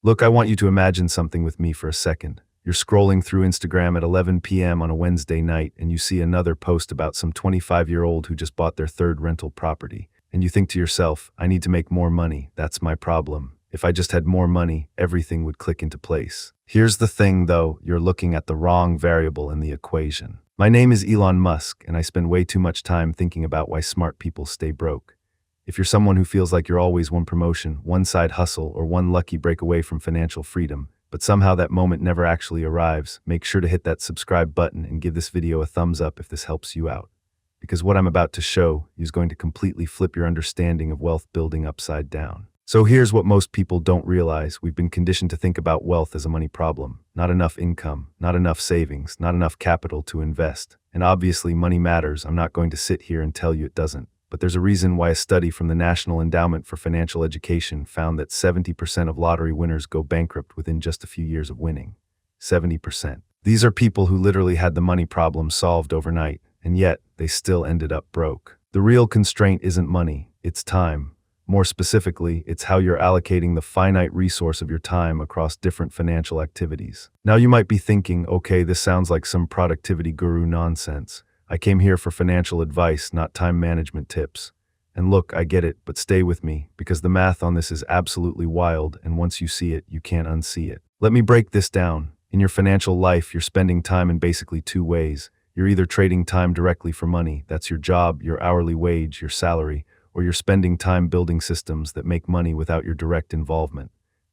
Look, I want you to imagine something with me for a second. You're scrolling through Instagram at 11 p.m. on a Wednesday night and you see another post about some 25-year-old who just bought their third rental property. And you think to yourself, I need to make more money. That's my problem. If I just had more money, everything would click into place. Here's the thing, though, you're looking at the wrong variable in the equation. My name is Elon Musk, and I spend way too much time thinking about why smart people stay broke. If you're someone who feels like you're always one promotion, one side hustle, or one lucky break away from financial freedom, but somehow that moment never actually arrives, make sure to hit that subscribe button and give this video a thumbs up if this helps you out. Because what I'm about to show you is going to completely flip your understanding of wealth building upside down. So here's what most people don't realize. We've been conditioned to think about wealth as a money problem. Not enough income, not enough savings, not enough capital to invest. And obviously money matters. I'm not going to sit here and tell you it doesn't. But there's a reason why a study from the National Endowment for Financial Education found that 70% of lottery winners go bankrupt within just a few years of winning. 70%. These are people who literally had the money problem solved overnight, and yet they still ended up broke. The real constraint isn't money, it's time. More specifically, it's how you're allocating the finite resource of your time across different financial activities. Now you might be thinking, okay, this sounds like some productivity guru nonsense. I came here for financial advice, not time management tips. And look, I get it, but stay with me, because the math on this is absolutely wild, and once you see it, you can't unsee it. Let me break this down. In your financial life, you're spending time in basically two ways. You're either trading time directly for money, that's your job, your hourly wage, your salary, or you're spending time building systems that make money without your direct involvement.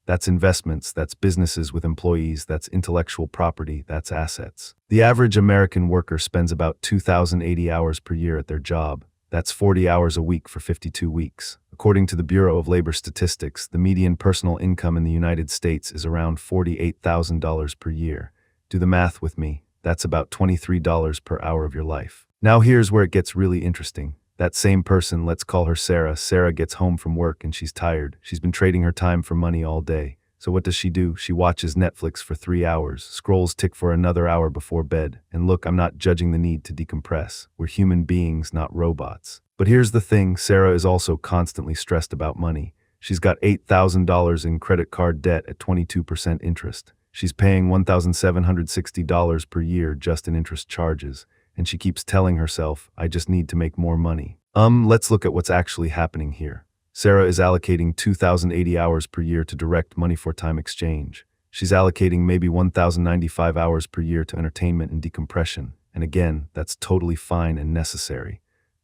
That's investments, that's businesses with employees, that's intellectual property, that's assets. The average American worker spends about 2,080 hours per year at their job. That's 40 hours a week for 52 weeks. According to the Bureau of Labor Statistics, the median personal income in the United States is around $48,000 per year. Do the math with me. That's about $23 per hour of your life. Now here's where it gets really interesting. That same person, let's call her Sarah. Sarah gets home from work and she's tired. She's been trading her time for money all day. So what does she do? She watches Netflix for 3 hours, scrolls tick for another hour before bed. And look, I'm not judging the need to decompress. We're human beings, not robots. But here's the thing, Sarah is also constantly stressed about money. She's got $8,000 in credit card debt at 22% interest. She's paying $1,760 per year just in interest charges. And she keeps telling herself, I just need to make more money. Let's look at what's actually happening here. Sarah is allocating 2,080 hours per year to direct money for time exchange. She's allocating maybe 1,095 hours per year to entertainment and decompression. And again, that's totally fine and necessary.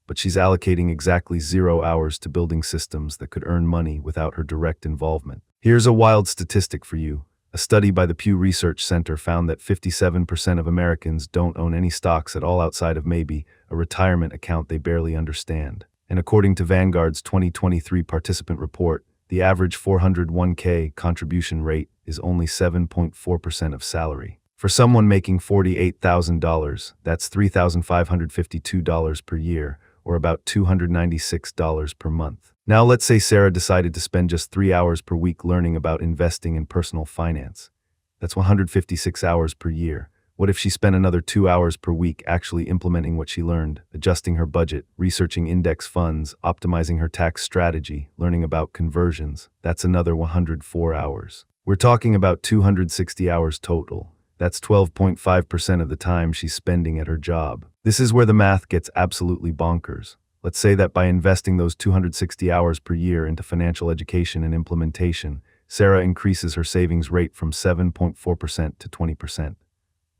But she's allocating exactly 0 hours to building systems that could earn money without her direct involvement. Here's a wild statistic for you. A study by the Pew Research Center found that 57% of Americans don't own any stocks at all outside of maybe a retirement account they barely understand. And according to Vanguard's 2023 participant report, the average 401k contribution rate is only 7.4% of salary. For someone making $48,000, that's $3,552 per year, or about $296 per month. Now let's say Sarah decided to spend just 3 hours per week learning about investing and personal finance. That's 156 hours per year. What if she spent another 2 hours per week actually implementing what she learned, adjusting her budget, researching index funds, optimizing her tax strategy, learning about conversions? That's another 104 hours. We're talking about 260 hours total. That's 12.5% of the time she's spending at her job. This is where the math gets absolutely bonkers. Let's say that by investing those 260 hours per year into financial education and implementation, Sarah increases her savings rate from 7.4% to 20%.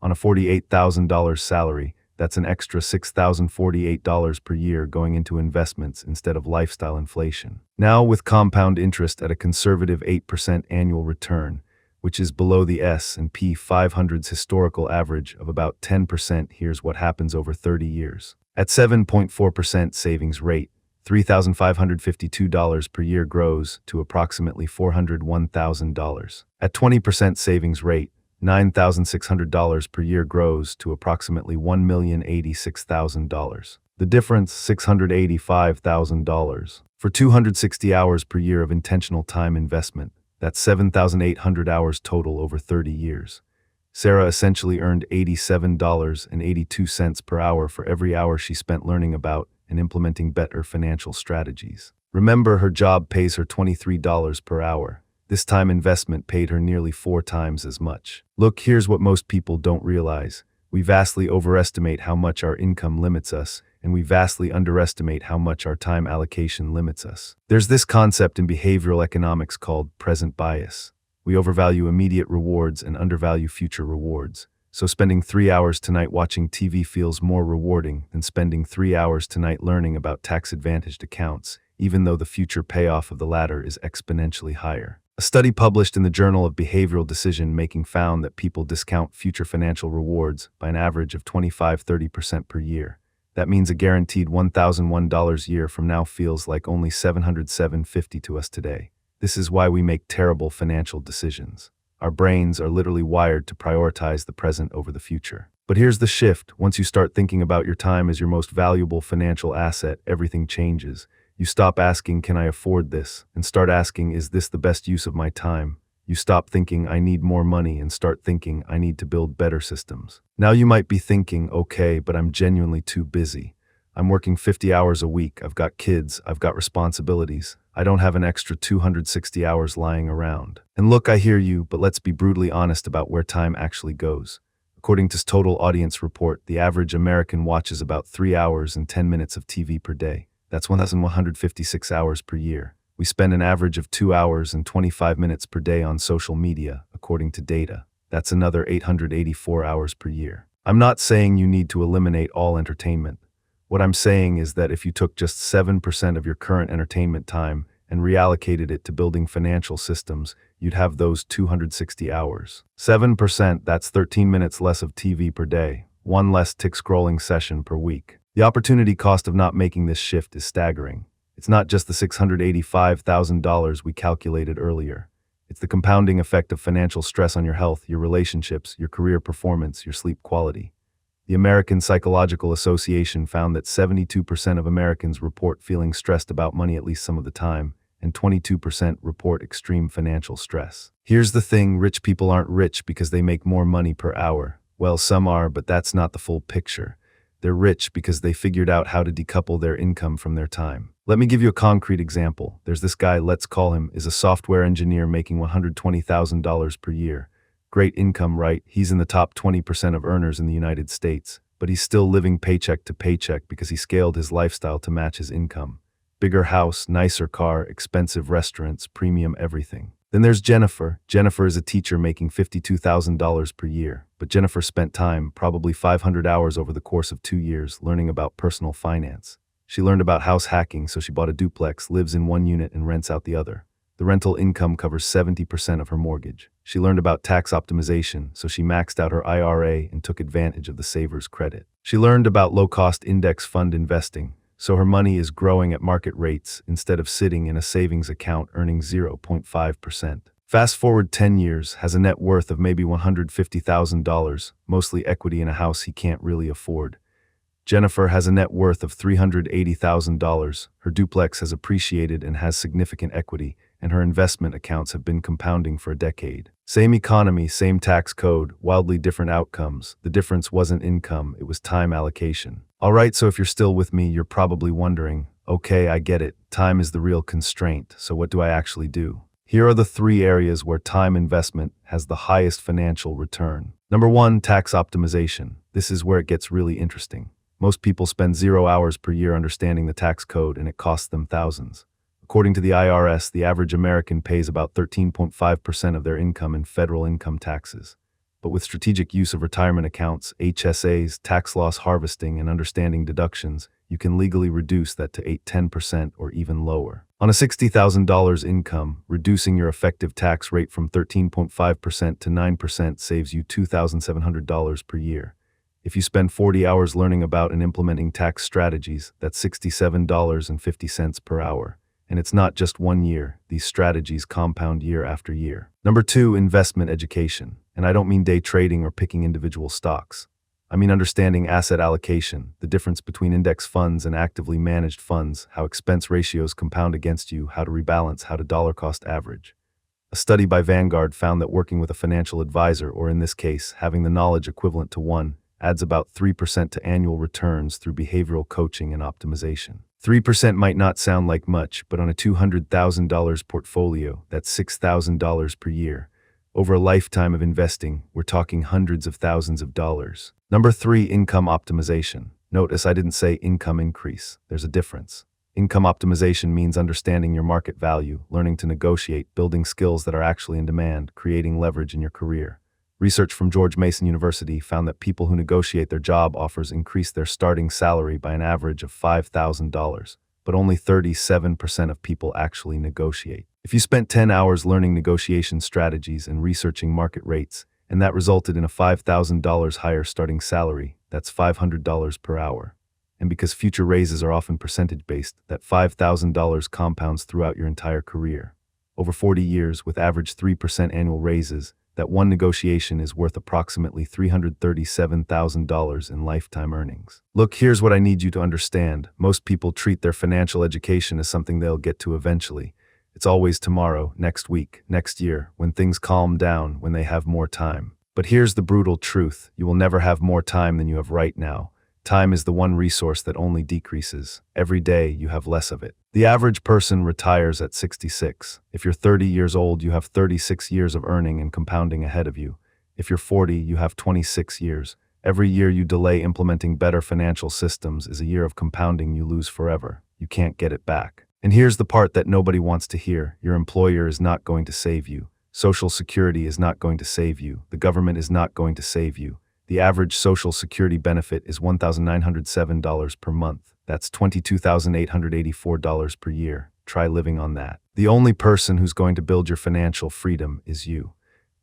On a $48,000 salary, that's an extra $6,048 per year going into investments instead of lifestyle inflation. Now, with compound interest at a conservative 8% annual return, which is below the S&P 500's historical average of about 10%, here's what happens over 30 years. At 7.4% savings rate, $3,552 per year grows to approximately $401,000. At 20% savings rate, $9,600 per year grows to approximately $1,086,000. The difference, $685,000. For 260 hours per year of intentional time investment, that's 7,800 hours total over 30 years. Sarah essentially earned $87.82 per hour for every hour she spent learning about and implementing better financial strategies. Remember, her job pays her $23 per hour. This time investment paid her nearly 4 times as much. Look, here's what most people don't realize. We vastly overestimate how much our income limits us, and we vastly underestimate how much our time allocation limits us. There's this concept in behavioral economics called present bias. We overvalue immediate rewards and undervalue future rewards. So spending 3 hours tonight watching TV feels more rewarding than spending 3 hours tonight learning about tax-advantaged accounts, even though the future payoff of the latter is exponentially higher. A study published in the Journal of Behavioral Decision-Making found that people discount future financial rewards by an average of 25–30% per year. That means a guaranteed $1,001 a year from now feels like only $707.50 to us today. This is why we make terrible financial decisions. Our brains are literally wired to prioritize the present over the future. But here's the shift. Once you start thinking about your time as your most valuable financial asset, everything changes. You stop asking, can I afford this? And start asking, is this the best use of my time? You stop thinking, I need more money, and start thinking, I need to build better systems. Now you might be thinking, okay, but I'm genuinely too busy. I'm working 50 hours a week, I've got kids, I've got responsibilities. I don't have an extra 260 hours lying around. And look, I hear you, but let's be brutally honest about where time actually goes. According to Total Audience Report, the average American watches about 3 hours and 10 minutes of TV per day. That's 1,156 hours per year. We spend an average of 2 hours and 25 minutes per day on social media, according to data. That's another 884 hours per year. I'm not saying you need to eliminate all entertainment. What I'm saying is that if you took just 7% of your current entertainment time and reallocated it to building financial systems, you'd have those 260 hours. 7%, that's 13 minutes less of TV per day, 1 less tick-scrolling session per week. The opportunity cost of not making this shift is staggering. It's not just the $685,000 we calculated earlier. It's the compounding effect of financial stress on your health, your relationships, your career performance, your sleep quality. The American Psychological Association found that 72% of Americans report feeling stressed about money at least some of the time, and 22% report extreme financial stress. Here's the thing, rich people aren't rich because they make more money per hour. Well, some are, but that's not the full picture. They're rich because they figured out how to decouple their income from their time. Let me give you a concrete example. There's this guy, let's call him, is a software engineer making $120,000 per year. Great income, right? He's in the top 20% of earners in the United States, but he's still living paycheck to paycheck because he scaled his lifestyle to match his income. Bigger house, nicer car, expensive restaurants, premium everything. Then there's Jennifer. Jennifer is a teacher making $52,000 per year, but Jennifer spent time, probably 500 hours over the course of 2 years, learning about personal finance. She learned about house hacking, so she bought a duplex, lives in one unit and rents out the other. The rental income covers 70% of her mortgage. She learned about tax optimization, so she maxed out her IRA and took advantage of the saver's credit. She learned about low-cost index fund investing, so her money is growing at market rates instead of sitting in a savings account earning 0.5%. Fast forward 10 years, has a net worth of maybe $150,000, mostly equity in a house he can't really afford. Jennifer has a net worth of $380,000. Her duplex has appreciated and has significant equity, and her investment accounts have been compounding for a decade. Same economy, same tax code, wildly different outcomes. The difference wasn't income, it was time allocation. Alright, so if you're still with me, you're probably wondering, okay, I get it, time is the real constraint, so what do I actually do? Here are the 3 areas where time investment has the highest financial return. Number 1, tax optimization. This is where it gets really interesting. Most people spend 0 hours per year understanding the tax code, and it costs them thousands. According to the IRS, the average American pays about 13.5% of their income in federal income taxes. But with strategic use of retirement accounts, HSAs, tax loss harvesting, and understanding deductions, you can legally reduce that to 8–10% or even lower. On a $60,000 income, reducing your effective tax rate from 13.5% to 9% saves you $2,700 per year. If you spend 40 hours learning about and implementing tax strategies, that's $67.50 per hour. And it's not just 1 year, these strategies compound year after year. Number 2, investment education. And I don't mean day trading or picking individual stocks. I mean understanding asset allocation, the difference between index funds and actively managed funds, how expense ratios compound against you, how to rebalance, how to dollar cost average. A study by Vanguard found that working with a financial advisor, or in this case, having the knowledge equivalent to one, adds about 3% to annual returns through behavioral coaching and optimization. 3% might not sound like much, but on a $200,000 portfolio, that's $6,000 per year. Over a lifetime of investing, we're talking hundreds of thousands of dollars. Number 3, income optimization. Notice I didn't say income increase. There's a difference. Income optimization means understanding your market value, learning to negotiate, building skills that are actually in demand, creating leverage in your career. Research from George Mason University found that people who negotiate their job offers increase their starting salary by an average of $5,000, but only 37% of people actually negotiate. If you spent 10 hours learning negotiation strategies and researching market rates, and that resulted in a $5,000 higher starting salary, that's $500 per hour. And because future raises are often percentage-based, that $5,000 compounds throughout your entire career. Over 40 years, with average 3% annual raises, that one negotiation is worth approximately $337,000 in lifetime earnings. Look, here's what I need you to understand. Most people treat their financial education as something they'll get to eventually. It's always tomorrow, next week, next year, when things calm down, when they have more time. But here's the brutal truth. You will never have more time than you have right now. Time is the one resource that only decreases. Every day, you have less of it. The average person retires at 66. If you're 30 years old, you have 36 years of earning and compounding ahead of you. If you're 40, you have 26 years. Every year you delay implementing better financial systems is a year of compounding you lose forever. You can't get it back. And here's the part that nobody wants to hear. Your employer is not going to save you. Social Security is not going to save you. The government is not going to save you. The average Social Security benefit is $1,907 per month. That's $22,884 per year. Try living on that. The only person who's going to build your financial freedom is you.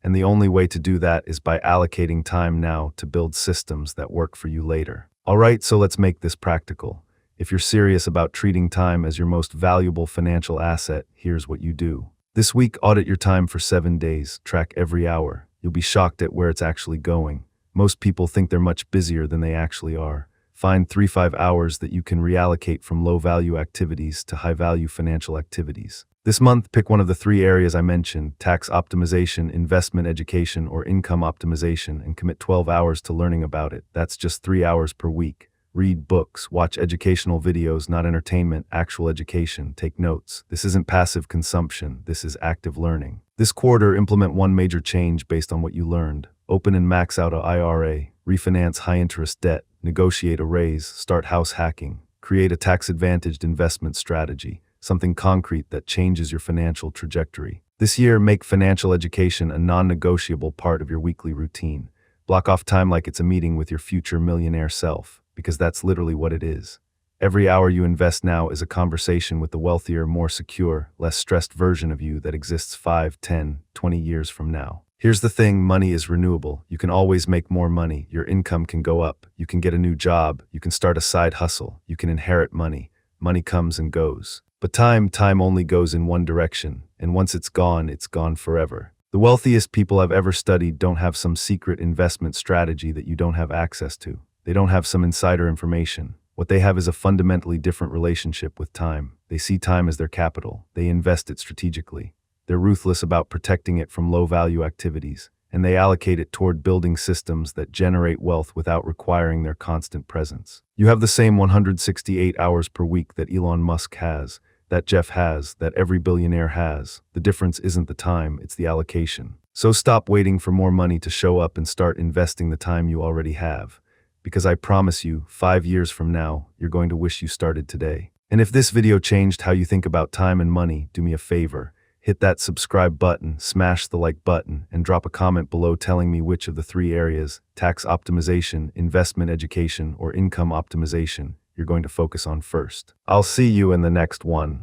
And the only way to do that is by allocating time now to build systems that work for you later. All right, so let's make this practical. If you're serious about treating time as your most valuable financial asset, here's what you do. This week, audit your time for 7 days. Track every hour. You'll be shocked at where it's actually going. Most people think they're much busier than they actually are. Find 3-5 hours that you can reallocate from low-value activities to high-value financial activities. This month, pick one of the 3 areas I mentioned: tax optimization, investment education, or income optimization, and commit 12 hours to learning about it. That's just 3 hours per week. Read books, watch educational videos, not entertainment, actual education. Take notes. This isn't passive consumption. This is active learning. This quarter, implement one major change based on what you learned. Open and max out a IRA, refinance high-interest debt, negotiate a raise, start house hacking, create a tax-advantaged investment strategy, something concrete that changes your financial trajectory. This year, make financial education a non-negotiable part of your weekly routine. Block off time like it's a meeting with your future millionaire self, because that's literally what it is. Every hour you invest now is a conversation with the wealthier, more secure, less stressed version of you that exists 5, 10, 20 years from now. Here's the thing, money is renewable. You can always make more money. Your income can go up. You can get a new job. You can start a side hustle. You can inherit money. Money comes and goes. But time only goes in one direction. And once it's gone forever. The wealthiest people I've ever studied don't have some secret investment strategy that you don't have access to. They don't have some insider information. What they have is a fundamentally different relationship with time. They see time as their capital. They invest it strategically. They're ruthless about protecting it from low-value activities, and they allocate it toward building systems that generate wealth without requiring their constant presence. You have the same 168 hours per week that Elon Musk has, that Jeff has, that every billionaire has. The difference isn't the time, it's the allocation. So stop waiting for more money to show up and start investing the time you already have. Because I promise you, 5 years from now, you're going to wish you started today. And if this video changed how you think about time and money, do me a favor. Hit that subscribe button, smash the like button, and drop a comment below telling me which of the 3 areas, tax optimization, investment education, or income optimization, you're going to focus on first. I'll see you in the next one.